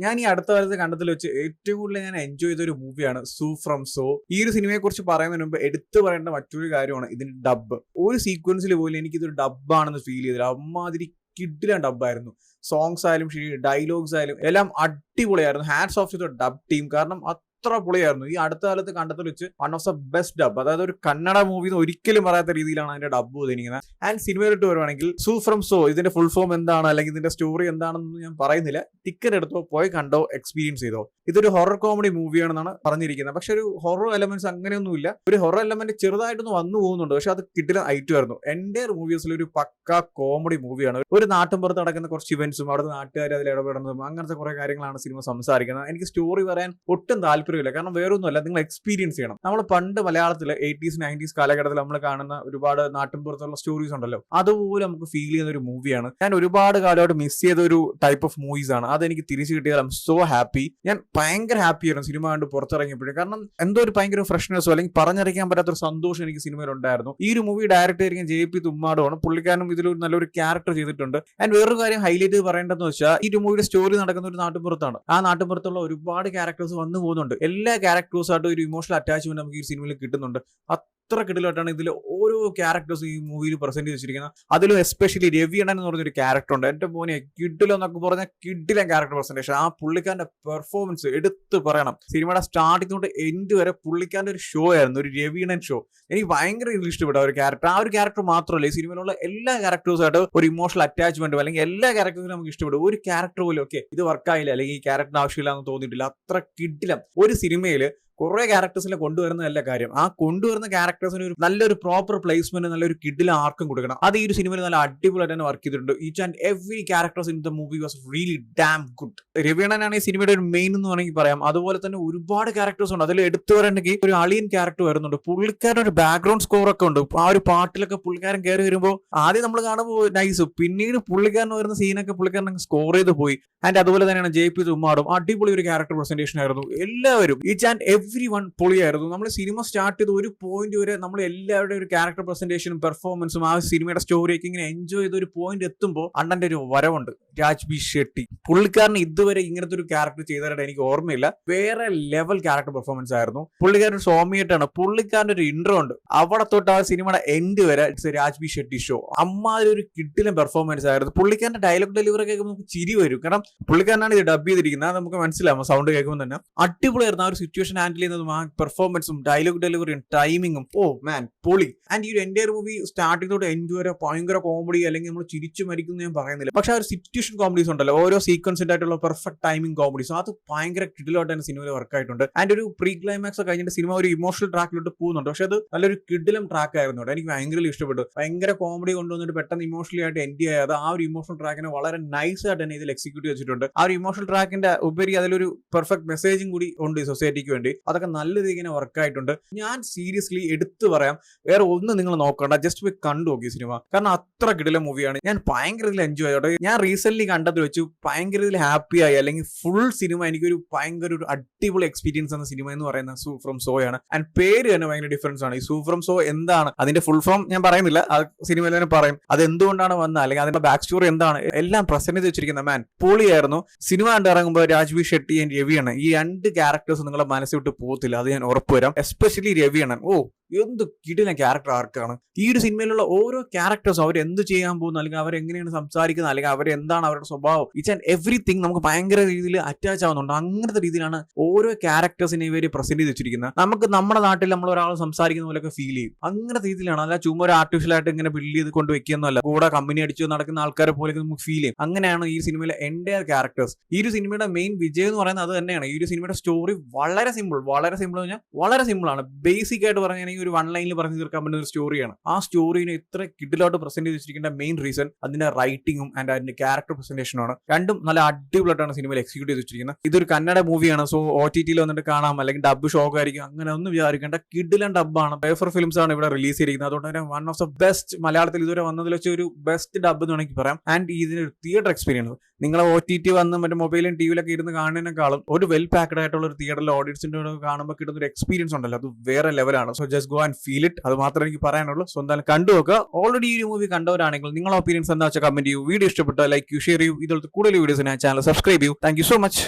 ഞാൻ ഈ അടുത്ത കാലത്ത് കണ്ടതിൽ വെച്ച് ഏറ്റവും കൂടുതൽ ഞാൻ എൻജോയ് ചെയ്ത ഒരു മൂവിയാണ് സൂ ഫ്രം സോ. ഈ ഒരു സിനിമയെ കുറിച്ച് പറയുന്നതിന് മുമ്പ് എടുത്തു പറയേണ്ട മറ്റൊരു കാര്യമാണ് ഇതിന്റെ ഡബ്ബ്. ഒരു സീക്വൻസിൽ പോലും എനിക്ക് ഇതൊരു ഡബ്ബാണെന്ന് ഫീൽ ചെയ്തില്ല. അമ്മാതിരി കിഡിലാണ് ഡബ്ബായിരുന്നു. സോങ്സ് ആയാലും ശരി, ഡയലോഗ്സ് ആയാലും എല്ലാം അടിപൊളിയായിരുന്നു. Hats of two the dub team. കാരണം അത്ര പൊളിയായിരുന്നു. ഈ അടുത്ത കാലത്ത് കണ്ടതിൽ വെച്ച് one of the best dub. അതായത് ഒരു കന്നഡ മൂവി ഒരിക്കലും പറയാത്ത രീതിയിലാണ് അതിന്റെ ഡബ് ചെയ്തിരിക്കുന്നത്. ആൻഡ് സിനിമയിലിട്ട് വരുവാണെങ്കിൽ സൂ ഫ്രം സോ ഇതിന്റെ ഫുൾ ഫോം എന്താണ് അല്ലെങ്കിൽ ഇതിന്റെ സ്റ്റോറി എന്താണെന്ന് ഞാൻ പറയുന്നില്ല. ടിക്കറ്റ് എടുത്തോ, പോയി കണ്ടോ, എക്സ്പീരിയൻസ് ചെയ്തോ. ഇതൊരു ഹൊറർ കോമഡി മൂവിയാണെന്നാണ് പറഞ്ഞിരിക്കുന്നത്. പക്ഷെ ഒരു ഹൊറർ എലമെന്റ്സ് അങ്ങനെയൊന്നുമില്ല. ഒരു ഹൊറർ എലമെന്റ് ചെറുതായിട്ടൊന്ന് വന്നു പോകുന്നുണ്ട്. പക്ഷെ അത് കിട്ടില്ല ഐറ്റുമായിരുന്നു. എൻ്റെ മൂവീസിൽ ഒരു പക്ക കോമഡി മൂവിയാണ്. ഒരു നാട്ടിൻപുറത്ത് നടക്കുന്ന കുറച്ച് ഇവന്റ്സും അവിടുത്തെ നാട്ടുകാർ അതിൽ ഇടപെടുന്നതും അങ്ങനത്തെ കുറെ കാര്യങ്ങളാണ് സിനിമ സംസാരിക്കുന്നത്. എനിക്ക് സ്റ്റോറി പറയാൻ ഒട്ടും താല്പര്യമില്ല. കാരണം വേറൊന്നുമല്ല, നിങ്ങൾ എക്സ്പീരിയൻസ് ചെയ്യണം. നമ്മൾ പണ്ട് മലയാളത്തിൽ 80s 90s കാലഘട്ടത്തിൽ നമ്മൾ കാണുന്ന ഒരുപാട് നാട്ടിൻപുറത്തുള്ള സ്റ്റോറീസ് ഉണ്ടല്ലോ, അതുപോലെ നമുക്ക് ഫീൽ ചെയ്യുന്ന ഒരു മൂവിയാണ്. ഞാൻ ഒരുപാട് കാലമായിട്ട് മിസ് ചെയ്ത ഒരു ടൈപ്പ് ഓഫ് മൂവീസ് ആണ്. അതെനിക്ക് തിരിച്ചു കിട്ടിയാൽ ഐ എം സോ ഹാപ്പി. ഞാൻ ഭയങ്കര ഹാപ്പി ആയിരുന്നു സിനിമ കണ്ട് പുറത്തിറങ്ങിയപ്പോഴും. കാരണം എന്തോ ഒരു ഭയങ്കര ഫ്രഷ്നെസ്സോ അല്ലെങ്കിൽ പറഞ്ഞറിയിക്കാൻ പറ്റാത്തൊരു സന്തോഷം എനിക്ക് സിനിമയിൽ ഉണ്ടായിരുന്നു. ഈ ഒരു മൂവി ഡയറക്ട് ചെയ്തിരിക്കുന്ന JP തുമ്മാടമാണ്. പുള്ളിക്കാരനും ഇതിലൊരു നല്ലൊരു ക്യാരക്ടർ ചെയ്തിട്ടുണ്ട്. ആൻഡ് വേറൊരു കാര്യം ഹൈലൈറ്റ് പറയേണ്ടതെന്ന് വെച്ചാൽ ഈ ഒരു മൂവിയുടെ സ്റ്റോറി നടക്കുന്ന ഒരു നാട്ടിൻപുറത്താണ്. ആ നാട്ടിൻപുറത്തുള്ള ഒരുപാട് ക്യാരക്ടേഴ്സ് വന്നു പോകുന്നുണ്ട്. എല്ലാ ക്യാരക്ടേഴ്സായിട്ടും ഒരു ഇമോഷണൽ അറ്റാച്ച്മെന്റ് നമുക്ക് ഈ സിനിമയിൽ കിട്ടുന്നുണ്ട്. അത്ര കിടിലായിട്ടാണ് ഇതിൽ ഓരോ ക്യാരക്ടേഴ്സ് ഈ മൂവിയിൽ പ്രസന്റ് ചെയ്തിരിക്കുന്നത്. അതിലും എസ്പെഷ്യലി രവിയണ്ണൻ എന്ന് പറഞ്ഞൊരു ക്യാരക്ടർ ഉണ്ട്. എന്റെ മോനെ കിഡിലോ എന്നൊക്കെ പറഞ്ഞ കിഡിലെ ക്യാരക്ടർ പ്രസന്റേഷൻ. ആ പുള്ളിക്കാരന്റെ പെർഫോമൻസ് എടുത്ത് പറയണം. സിനിമയുടെ സ്റ്റാർട്ടിംഗ് തൊട്ട് എൻഡ് വരെ പുള്ളിക്കാരന്റെ ഒരു ഷോ ആയിരുന്നു, ഒരു രവിയണ്ണൻ ഷോ. എനിക്ക് ഭയങ്കര ഇഷ്ടപ്പെട്ട ഒരു ക്യാരക്ടർ. ആ ഒരു ക്യാരക്ടർ മാത്രമല്ല, ഈ സിനിമയിലുള്ള എല്ലാ ക്യാരക്ടേഴ്സായിട്ട് ഒരു ഇമോഷണൽ അറ്റാച്ച്മെന്റും അല്ലെങ്കിൽ എല്ലാ ക്യാരക്ടേഴ്സും നമുക്ക് ഇഷ്ടപ്പെടും. ഒരു ക്യാരക്ടർ പോലും ഓക്കെ ഇത് വർക്കായില്ല അല്ലെങ്കിൽ ഈ ക്യാരക്ടറിന് ആവശ്യമില്ല എന്ന് തോന്നിയിട്ടില്ല. അത്ര കിഡിലും ഒരു സിനിമയിൽ കുറെ ക്യാരക്ടേഴ്സിനെ കൊണ്ടുവരുന്നതല്ല കാര്യം, ആ കൊണ്ടുവരുന്ന ക്യാരക്ടേഴ്സിന് ഒരു നല്ലൊരു പ്രോപ്പർ പ്ലേസ്മെന്റ്, നല്ലൊരു കിഡിലെ ആർക്കും കൊടുക്കണം. അത് ഈ ഒരു സിനിമയിൽ നല്ല അടിപൊളിയായിട്ട് തന്നെ വർക്ക് ചെയ്തിട്ടുണ്ട്. Each and every characters in the movie was really damn good. രവിയണ്ണനാണ് ഈ സിനിമയുടെ ഒരു മെയിൻ എന്ന് വേണമെങ്കിൽ പറയാം. അതുപോലെ തന്നെ ഒരുപാട് ക്യാരക്ടേഴ്സ് ഉണ്ട്. അതിൽ എടുത്തു വരണമെങ്കിൽ ഒരു അളിയൻ ക്യാരക്ടർ വരുന്നുണ്ട്. പുള്ളിക്കാരൻ ഒരു ബാക്ക്ഗ്രൗണ്ട് സ്കോർ ഒക്കെ ഉണ്ട്. ആ ഒരു പാട്ടിലൊക്കെ പുള്ളിക്കാരൻ കയറി വരുമ്പോൾ ആദ്യം നമ്മൾ കാണുമ്പോൾ നൈസ്, പിന്നീട് പുള്ളിക്കാരൻ വരുന്ന സീനൊക്കെ പുള്ളിക്കാരൻ സ്കോർ ചെയ്ത് പോയി. ആൻഡ് അതുപോലെ തന്നെയാണ് JP തുമ്മാടും. അടിപൊളി ഒരു ക്യാരക്ടർ പ്രസന്റേഷൻ ആയിരുന്നു. എല്ലാവരും ഈച്ച് ആൻഡ് എവ്രി വൺ പൊളിയായിരുന്നു. നമ്മൾ സിനിമ സ്റ്റാർട്ട് ചെയ്ത് ഒരു പോയിന്റ് വരെ നമ്മൾ എല്ലാവരുടെയും ഒരു ക്യാരക്ടർ പ്രസന്റേഷനും പെർഫോമൻസും ആ സിനിമയുടെ സ്റ്റോറിയൊക്കെ ഇങ്ങനെ എൻജോയ് ചെയ്ത ഒരു പോയിന്റ് എത്തുമ്പോൾ അണ്ണന്റെ ഒരു വരവുണ്ട്, രാജ്ബി ഷെട്ടി. പുള്ളിക്കാരൻ ഇതുവരെ ഇങ്ങനത്തെ ഒരു ക്യാരക്ടർ ചെയ്തതായിട്ട് എനിക്ക് ഓർമ്മയില്ല. വേറെ ലെവൽ ക്യാരക്ടർ പെർഫോമൻസ് ആയിരുന്നു. പുള്ളിക്കാരൻ സോമിയായിട്ടാണ്. പുള്ളിക്കാരൻ്റെ ഒരു ഇൻട്രോ ഉണ്ട്, അവിടെ തൊട്ട് ആ സിനിമയുടെ എൻഡ് വരെ it's A Raj B Shetty show. അമ്മാതിരി ഒരു കിഡിലും പെർഫോമൻസ് ആയിരുന്നു. പുള്ളിക്കാരന്റെ ഡയലോഗ് ഡെലിവറി കേൾക്കുമ്പോൾ നമുക്ക് ചിരി വരും. കാരണം പുള്ളിക്കാരനാണ് ഇത് ഡബ് ചെയ്തിരിക്കുന്നത്, അത് നമുക്ക് മനസ്സിലാവും സൗണ്ട് കേൾക്കുമ്പോൾ തന്നെ. അടിപൊളിയായിരുന്നു ആ ഒരു സിറ്റുവേഷൻ ഹാൻഡിൽ ചെയ്യുന്നതും ആ പെർഫോമൻസും ഡയലോഗ് ഡെലിവറിയും ടൈമിങ്ങും. ഓ മാൻ പൊളി. ആൻഡ് ഈ ഒരു എൻ്റയർ മൂവി സ്റ്റാർട്ടിംഗ് തൊട്ട് എൻഡ് വരെ ഭയങ്കര കോമഡി, അല്ലെങ്കിൽ നമ്മൾ ചിരിച്ചു മരിക്കുന്നു ഞാൻ പറയുന്നില്ല. പക്ഷെ ആ ഒരു സിറ്റുവേഷൻ കോമഡീസ് ഉണ്ടല്ലോ, ഓരോ സീക്വൻസിന്റെ ആയിട്ടുള്ള പെർഫെക്റ്റ് ടൈമിംഗ് കോമഡീസ്, അത് ഭയങ്കര കിഡിലോട്ട് തന്നെ സിനിമയിൽ വർക്കായിട്ടുണ്ട്. ആൻഡ് ഒരു പ്രീ ക്ലൈമാക്സ് കഴിഞ്ഞിട്ട് സിനിമ ഒരു ഇമോഷണൽ ട്രാക്കിലോട്ട് പോകുന്നുണ്ട്. പക്ഷെ അത് നല്ലൊരു കിഡിലും ട്രാക്ക് ആയിരുന്നു. എനിക്ക് ഭയങ്കര ഇഷ്ടപ്പെട്ടു. ഭയങ്കര കോമഡി കൊണ്ടുവന്നിട്ട് പെട്ടെന്ന് ഇമോഷണലി ആയിട്ട് എൻഡ് ചെയ്യാതെ ആ ഒരു ഇമോഷണൽ ട്രാക്കിനെ വളരെ നൈസ് ആയിട്ട് തന്നെ ഇതിൽ എക്സിക്യൂട്ട് ചെയ്തിട്ടുണ്ട്. ആ ഒരു ഇമോഷണൽ ട്രാക്കിന്റെ ഉപരി അതിലൊരു പെർഫെക്റ്റ് മെസ്സേജും കൂടി ഉണ്ട് സൊസൈറ്റിക്ക് വേണ്ടി. അതൊക്കെ നല്ല രീതിയിൽ വർക്കായിട്ടുണ്ട്. ഞാൻ സീരിയസ്ലി എടുത്തു പറയാം, വേറെ ഒന്നും നിങ്ങൾ നോക്കണ്ട, ജസ്റ്റ് പോയി കണ്ടു നോക്കി സിനിമ. കാരണം അത്ര കിടില മൂവിയാണ്. ഞാൻ ഭയങ്കര ഇതിൽ എൻജോയ് ചെയ്തോട്ടെ. ഞാൻ റീസെന്റ് കണ്ടത് വെച്ചു ഭയങ്കര ഇതിൽ ഹാപ്പി ആയി. അല്ലെങ്കിൽ ഫുൾ സിനിമ എനിക്കൊരു ഭയങ്കര ഒരു അടിപൊളി എക്സ്പീരിയൻസ് എന്ന സിനിമ എന്ന് പറയുന്നത് സൂ ഫ്രം സോ ആണ്. ആൻഡ് പേര് തന്നെ ഭയങ്കര ഡിഫറൻസ് ആണ്. ഈ സൂ ഫ്രം സോ എന്താണ് അതിന്റെ ഫുൾ ഫോം ഞാൻ പറയുന്നില്ല, അത് സിനിമയിൽ തന്നെ പറയും. അത് എന്തുകൊണ്ടാണ് വന്നത് അല്ലെങ്കിൽ അതിന്റെ ബാക്ക് സ്റ്റോറി എന്താണ് എല്ലാം പ്രസന്റ് ചെയ്ത് വെച്ചിരിക്കുന്ന മാൻ പൊളിയായിരുന്നു. സിനിമ കണ്ടിറങ്ങുമ്പോൾ രാജ്ബി ഷെട്ടി ആൻഡ് രവിയണ്ണൻ ഈ രണ്ട് ക്യാരക്ടേഴ്സ് നിങ്ങളുടെ മനസ്സിൽ വിട്ട് പോകത്തില്ല, അത് ഞാൻ ഉറപ്പുവരാം. എസ്പെഷ്യലി രവിയണ്ണൻ, ഓ എന്ത് കിടിലൻ ക്യാരക്ടർ ആർക്കാണ്. ഈ ഒരു സിനിമയിലുള്ള ഓരോ ക്യാരക്ടേഴ്സും അവർ എന്ത് ചെയ്യാൻ പോകുന്നു, അല്ലെങ്കിൽ അവരെങ്ങനെയാണ് സംസാരിക്കുന്നത്, അല്ലെങ്കിൽ അവരെന്താണ് അവരുടെ സ്വഭാവം, ഈച്ച് ആൻഡ് എവറിത്തിങ് നമുക്ക് ഭയങ്കര രീതിയിൽ അറ്റാച്ച് ആവുന്നുണ്ട്. അങ്ങനത്തെ രീതിയിലാണ് ഓരോ ക്യാരക്ടേഴ്സിനെ ഇവര് പ്രസന്റ് ചെയ്ത് വെച്ചിരിക്കുന്നത്. നമുക്ക് നമ്മുടെ നാട്ടിൽ നമ്മൾ ഒരാൾ സംസാരിക്കുന്ന പോലെയൊക്കെ ഫീൽ ചെയ്യും. അങ്ങനത്തെ രീതിയിലാണ്. അല്ല ചുമ്മാ ഒരു ആർട്ടിഫിഷ്യൽ ആയിട്ട് ഇങ്ങനെ ബിൽഡ് ചെയ്ത് കൊണ്ട് വെക്കുന്നല്ല, കൂടെ കമ്പനി അടിച്ച് നടക്കുന്ന ആൾക്കാരെ പോലെ നമുക്ക് ഫീൽ ചെയ്യും. അങ്ങനെയാണ് ഈ സിനിമയിലെ എൻ്റയർ ക്യാരക്ടേഴ്സ്. ഈ ഒരു സിനിമയുടെ മെയിൻ വിജയം എന്ന് പറയുന്നത് അത് തന്നെയാണ്. ഈ ഒരു സിനിമയുടെ സ്റ്റോറി വളരെ സിമ്പിൾ എന്ന് പറഞ്ഞാൽ വളരെ സിമ്പിൾ ആണ്. ബേസിക് ആയിട്ട് പറഞ്ഞാൽ ഒരു വൺ ലൈനിൽ പറഞ്ഞു തീർക്കാൻ പറ്റുന്ന ഒരു സ്റ്റോറിയാണ്. ആ സ്റ്റോറിനെ ഇത്ര കിഡിലോട്ട് പ്രസന്റ് ചെയ്ത് വെച്ചിരിക്കേണ്ട മെയിൻ റീസൺ അതിന്റെ റൈറ്റിംഗും ആൻഡ് അതിന്റെ ക്യാരക്ടർ പ്രസന്റേഷനും ആണ്. രണ്ടും നല്ല അടിപൊളിയായിട്ടാണ് സിനിമയിൽ എക്സിക്യൂട്ട് ചെയ്ത് വെച്ചിരിക്കുന്നത്. ഇതൊരു കന്നഡ മൂവിയാണ്, സോ OTT വന്നിട്ട് കാണാം, അല്ലെങ്കിൽ ഡബ് ഷോക്ക് ആയിരിക്കും, അങ്ങനെ ഒന്നും വിചാരിക്കേണ്ട. കിഡിലൻ ഡബ്ബാണ്. പേഫർ ഫിലിംസ് ആണ് ഇവിടെ റിലീസ് ചെയ്തിരിക്കുന്നത്. അതുകൊണ്ട് തന്നെ വൺ ഓഫ് ദ ബെസ്റ്റ്, മലയാളത്തിൽ ഇതുവരെ വന്നതിൽ വെച്ച് ഒരു ബെസ്റ്റ് ഡബ് എന്ന് വേണമെങ്കിൽ പറയാം. ആൻഡ് ഇതിനൊരു തിയേറ്റർ എക്സ്പീരിയൻസ് നിങ്ങൾ OTT വന്ന് മറ്റേ മൊബൈലും ടിവിയിലൊക്കെ ഇരുന്ന് കാണുന്നതിനേക്കാളും ഒരു വെൽ പാക്ഡ് ആയിട്ടുള്ള ഒരു തിയേറ്ററിൽ ഓഡിയൻസിന്റെ കാണുമ്പോൾ കിട്ടുന്ന ഒരു എക്സ്പീരിയൻസ് ഉണ്ടല്ലോ, അത് വേറെ ലെവലാണ്. So just go and feel it. അത് മാത്രമേ എനിക്ക് പറയാനുള്ളൂ. സോ എന്തായാലും കണ്ടു നോക്കുക. ഓൾറെഡി ഈ മൂവി കണ്ടവരാണെങ്കിൽ നിങ്ങളുടെ ഒപ്പീനിയൻസ് എന്താ വെച്ചാൽ കമന്റ് ചെയ്യൂ. വീഡിയോ ഇഷ്ടപ്പെട്ടോ ലൈക്ക് ഷെയർ ചെയ്യൂ. ഇതുപോലത്തെ കൂടുതൽ വീഡിയോസിന് ചാനൽ സബ്സ്ക്രൈബ് ചെയ്യൂ. Thank you so much.